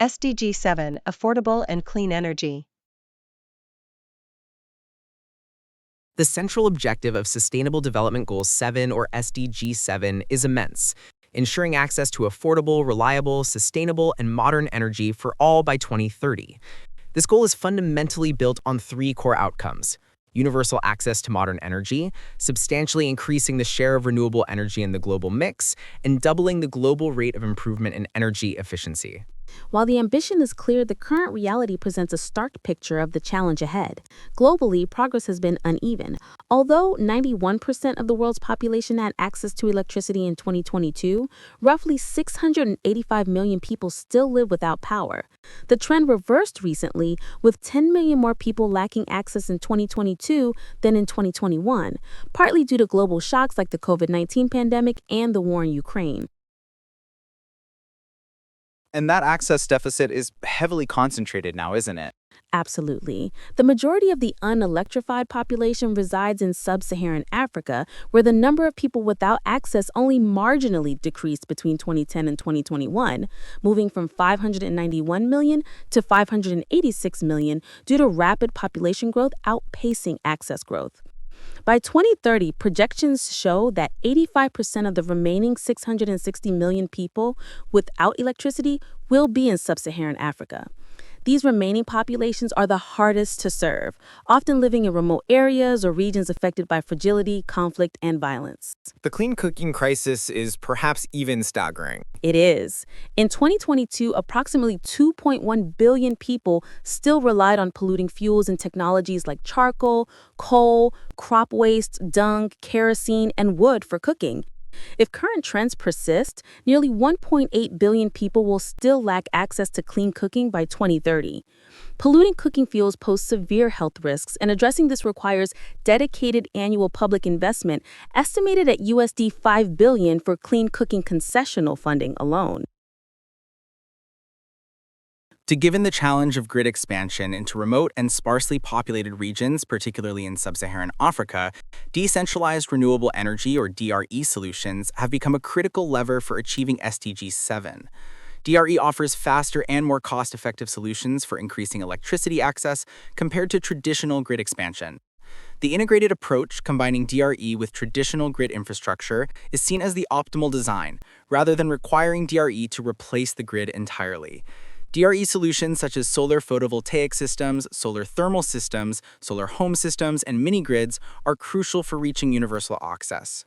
SDG7, affordable and clean energy. The central objective of Sustainable Development Goal 7, or SDG7, is immense: ensuring access to affordable, reliable, sustainable, and modern energy for all by 2030. This goal is fundamentally built on three core outcomes: universal access to modern energy, substantially increasing the share of renewable energy in the global mix, and doubling the global rate of improvement in energy efficiency. While the ambition is clear, the current reality presents a stark picture of the challenge ahead. Globally, progress has been uneven. Although 91% of the world's population had access to electricity in 2022, roughly 685 million people still live without power. The trend reversed recently, with 10 million more people lacking access in 2022 than in 2021, partly due to global shocks like the COVID-19 pandemic and the war in Ukraine. And that access deficit is heavily concentrated now, isn't it? Absolutely. The majority of the unelectrified population resides in sub-Saharan Africa, where the number of people without access only marginally decreased between 2010 and 2021, moving from 591 million to 586 million due to rapid population growth outpacing access growth. By 2030, projections show that 85% of the remaining 660 million people without electricity will be in sub-Saharan Africa. These remaining populations are the hardest to serve, often living in remote areas or regions affected by fragility, conflict, and violence. The clean cooking crisis is perhaps even staggering. It is. In 2022, approximately 2.1 billion people still relied on polluting fuels and technologies like charcoal, coal, crop waste, dung, kerosene, and wood for cooking. If current trends persist, nearly 1.8 billion people will still lack access to clean cooking by 2030. Polluting cooking fuels pose severe health risks, and addressing this requires dedicated annual public investment estimated at USD 5 billion for clean cooking concessional funding alone. Given the challenge of grid expansion into remote and sparsely populated regions, particularly in sub-Saharan Africa, decentralized renewable energy, or DRE solutions, have become a critical lever for achieving SDG7. DRE offers faster and more cost-effective solutions for increasing electricity access compared to traditional grid expansion. The integrated approach, combining DRE with traditional grid infrastructure, is seen as the optimal design, rather than requiring DRE to replace the grid entirely. DRE solutions such as solar photovoltaic systems, solar thermal systems, solar home systems, and mini-grids are crucial for reaching universal access.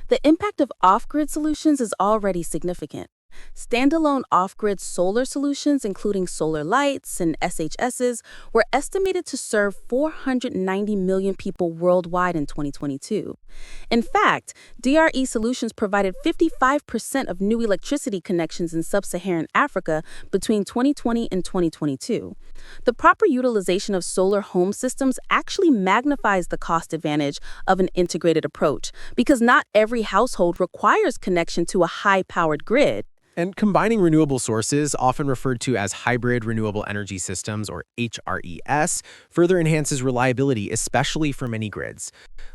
The impact of off-grid solutions is already significant. Standalone off-grid solar solutions, including solar lights and SHSs, were estimated to serve 490 million people worldwide in 2022. In fact, DRE solutions provided 55% of new electricity connections in sub-Saharan Africa between 2020 and 2022. The proper utilization of solar home systems actually magnifies the cost advantage of an integrated approach, because not every household requires connection to a high-powered grid. And combining renewable sources, often referred to as hybrid renewable energy systems, or HRES, further enhances reliability, especially for mini grids.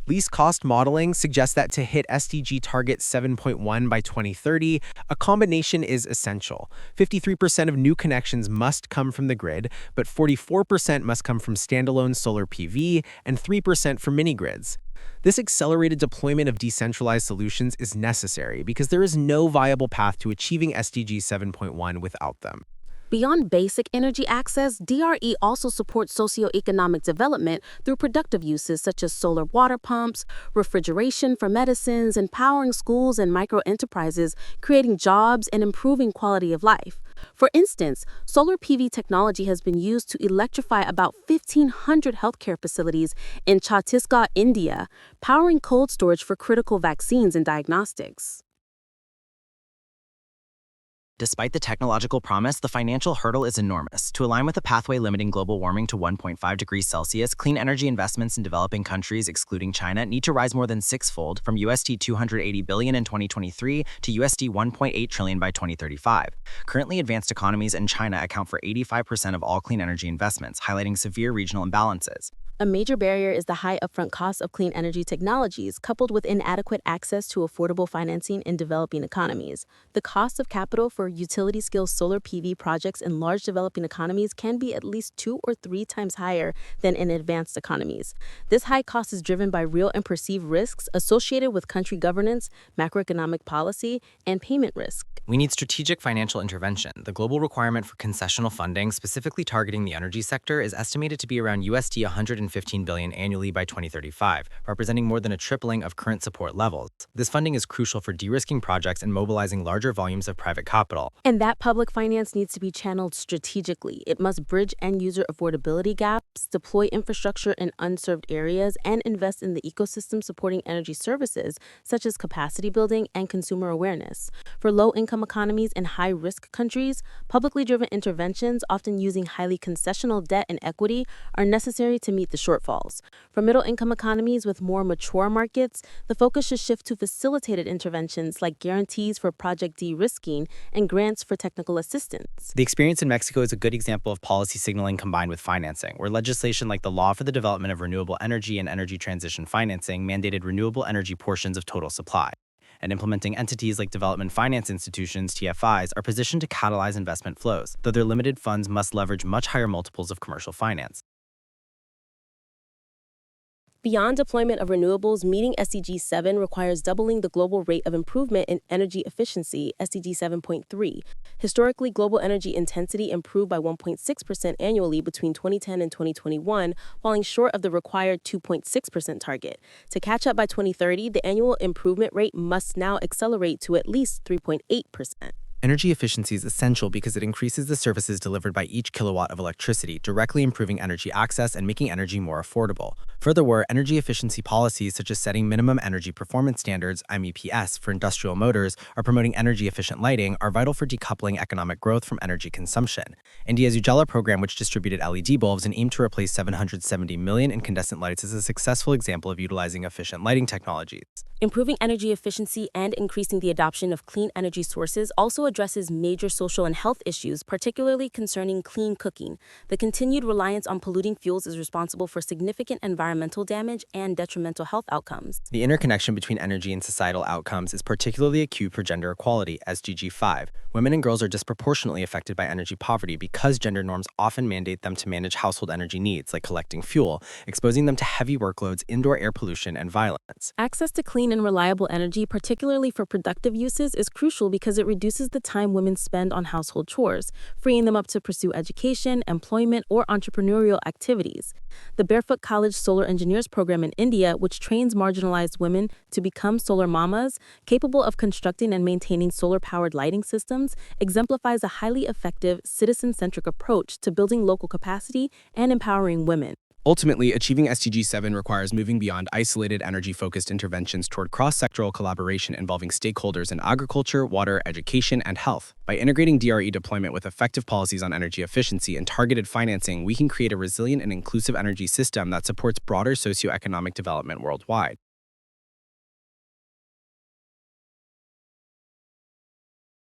Least cost modeling suggests that to hit SDG target 7.1 by 2030, a combination is essential. 53% of new connections must come from the grid, but 44% must come from standalone solar PV and 3% from mini grids. This accelerated deployment of decentralized solutions is necessary because there is no viable path to achieving SDG 7.1 without them. Beyond basic energy access, DRE also supports socioeconomic development through productive uses such as solar water pumps, refrigeration for medicines, and powering schools and micro-enterprises, creating jobs and improving quality of life. For instance, solar PV technology has been used to electrify about 1,500 healthcare facilities in Chhattisgarh, India, powering cold storage for critical vaccines and diagnostics. Despite the technological promise, the financial hurdle is enormous. To align with the pathway limiting global warming to 1.5 degrees Celsius, clean energy investments in developing countries, excluding China, need to rise more than sixfold, from USD 280 billion in 2023 to USD 1.8 trillion by 2035. Currently, advanced economies and China account for 85% of all clean energy investments, highlighting severe regional imbalances. A major barrier is the high upfront cost of clean energy technologies, coupled with inadequate access to affordable financing in developing economies. The cost of capital for utility-scale solar PV projects in large developing economies can be at least 2 or 3 times higher than in advanced economies. This high cost is driven by real and perceived risks associated with country governance, macroeconomic policy, and payment risk. We need strategic financial intervention. The global requirement for concessional funding, specifically targeting the energy sector, is estimated to be around USD 115 billion annually by 2035, representing more than a tripling of current support levels. This funding is crucial for de-risking projects and mobilizing larger volumes of private capital. And that public finance needs to be channeled strategically. It must bridge end-user affordability gaps, deploy infrastructure in unserved areas, and invest in the ecosystem supporting energy services, such as capacity building and consumer awareness. For low-income economies and high-risk countries, publicly driven interventions, often using highly concessional debt and equity, are necessary to meet the shortfalls. For middle-income economies with more mature markets, the focus should shift to facilitated interventions like guarantees for project de-risking and grants for technical assistance. The experience in Mexico is a good example of policy signaling combined with financing, where legislation like the Law for the Development of Renewable Energy and Energy Transition Financing mandated renewable energy portions of total supply. And implementing entities like development finance institutions, TFIs, are positioned to catalyze investment flows, though their limited funds must leverage much higher multiples of commercial finance. Beyond deployment of renewables, meeting SDG7 requires doubling the global rate of improvement in energy efficiency, SDG 7.3. Historically, global energy intensity improved by 1.6% annually between 2010 and 2021, falling short of the required 2.6% target. To catch up by 2030, the annual improvement rate must now accelerate to at least 3.8%. Energy efficiency is essential because it increases the services delivered by each kilowatt of electricity, directly improving energy access and making energy more affordable. Furthermore, energy efficiency policies such as setting minimum energy performance standards, MEPS, for industrial motors or promoting energy-efficient lighting are vital for decoupling economic growth from energy consumption. India's Ujala program, which distributed LED bulbs and aimed to replace 770 million incandescent lights, is a successful example of utilizing efficient lighting technologies. Improving energy efficiency and increasing the adoption of clean energy sources also addresses major social and health issues, particularly concerning clean cooking. The continued reliance on polluting fuels is responsible for significant environmental damage and detrimental health outcomes. The interconnection between energy and societal outcomes is particularly acute for gender equality, SDG5. Women and girls are disproportionately affected by energy poverty because gender norms often mandate them to manage household energy needs, like collecting fuel, exposing them to heavy workloads, indoor air pollution, and violence. Access to clean and reliable energy, particularly for productive uses, is crucial because it reduces the time women spend on household chores, freeing them up to pursue education, employment, or entrepreneurial activities. The Barefoot College Solar Engineers program in India, which trains marginalized women to become solar mamas, capable of constructing and maintaining solar-powered lighting systems, exemplifies a highly effective, citizen-centric approach to building local capacity and empowering women. Ultimately, achieving SDG7 requires moving beyond isolated energy-focused interventions toward cross-sectoral collaboration involving stakeholders in agriculture, water, education, and health. By integrating DRE deployment with effective policies on energy efficiency and targeted financing, we can create a resilient and inclusive energy system that supports broader socioeconomic development worldwide.